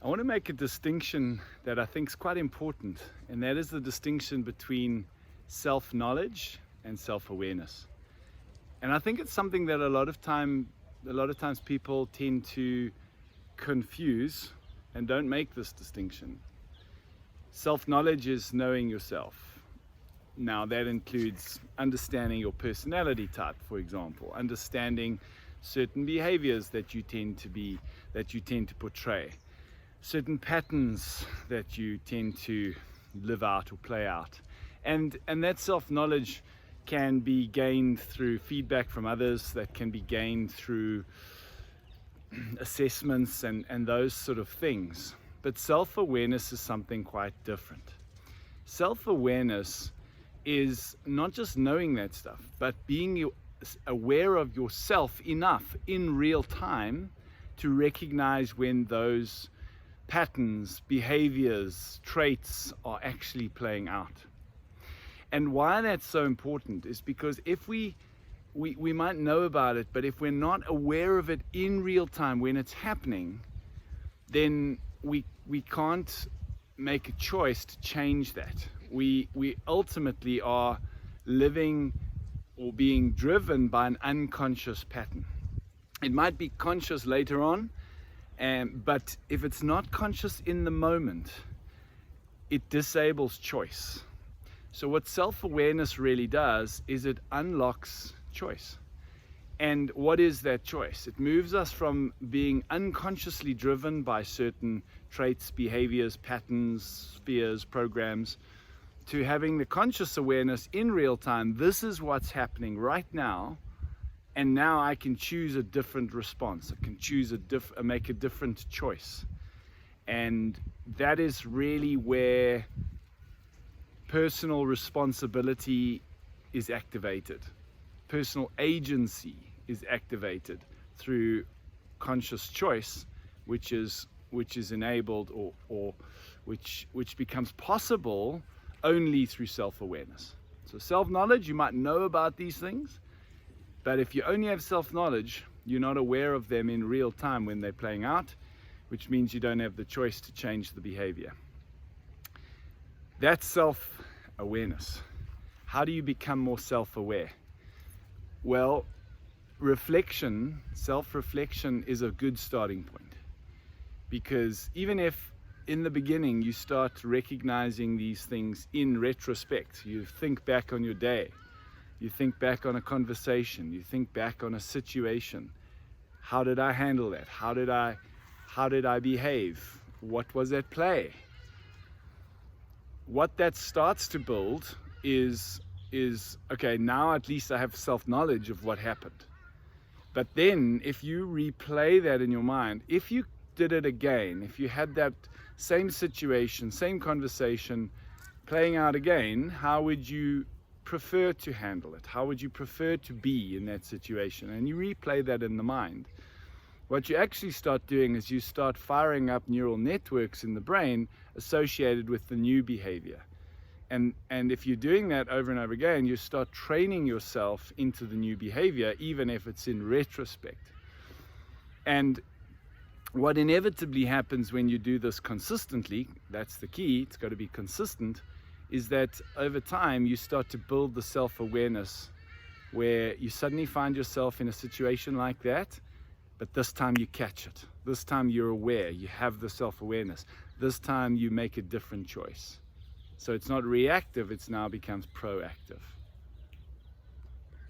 I want to make a distinction that I think is quite important, and that is the distinction between self-knowledge and self-awareness. And I think it's something that a lot of times people tend to confuse and don't make this distinction. Self-knowledge is knowing yourself. Now that includes understanding your personality type, for example, understanding certain behaviors that you tend to portray, certain patterns that you tend to live out or play out. And that self-knowledge can be gained through feedback from others, that can be gained through assessments and those sort of things. But self-awareness is something quite different. Self-awareness is not just knowing that stuff, but being aware of yourself enough in real time to recognize when those patterns, behaviors, traits are actually playing out. And why that's so important is because if we might know about it, but if we're not aware of it in real time when it's happening, then we can't make a choice to change that. We ultimately are living or being driven by an unconscious pattern. It might be conscious later on, but if it's not conscious in the moment, it disables choice. So what self-awareness really does is it unlocks choice. And what is that choice? It moves us from being unconsciously driven by certain traits, behaviors, patterns, fears, programs, to having the conscious awareness in real time. This is what's happening right now, and now I can choose a different response. I can choose make a different choice. And that is really where personal responsibility is activated. Personal agency is activated through conscious choice, which is enabled or which becomes possible only through self-awareness. So self-knowledge, you might know about these things, but if you only have self-knowledge, you're not aware of them in real time when they're playing out, which means you don't have the choice to change the behavior. That's self-awareness. How do you become more self-aware? Well, self-reflection is a good starting point, because even if in the beginning you start recognizing these things in retrospect, you think back on your day, you think back on a conversation, you think back on a situation. How did I handle that? How did I behave? What was at play? What that starts to build is okay, now at least I have self-knowledge of what happened. But then if you replay that in your mind, if you did it again, if you had that same situation, same conversation playing out again, how would you prefer to handle it? How would you prefer to be in that situation? And you replay that in the mind. What you actually start doing is you start firing up neural networks in the brain associated with the new behavior. And if you're doing that over and over again, you start training yourself into the new behavior, even if it's in retrospect. And what inevitably happens when you do this consistently, that's the key, it's got to be consistent, is that over time you start to build the self-awareness where you suddenly find yourself in a situation like that, but this time you catch it. This time you're aware, you have the self-awareness. This time you make a different choice. So it's not reactive, it now becomes proactive.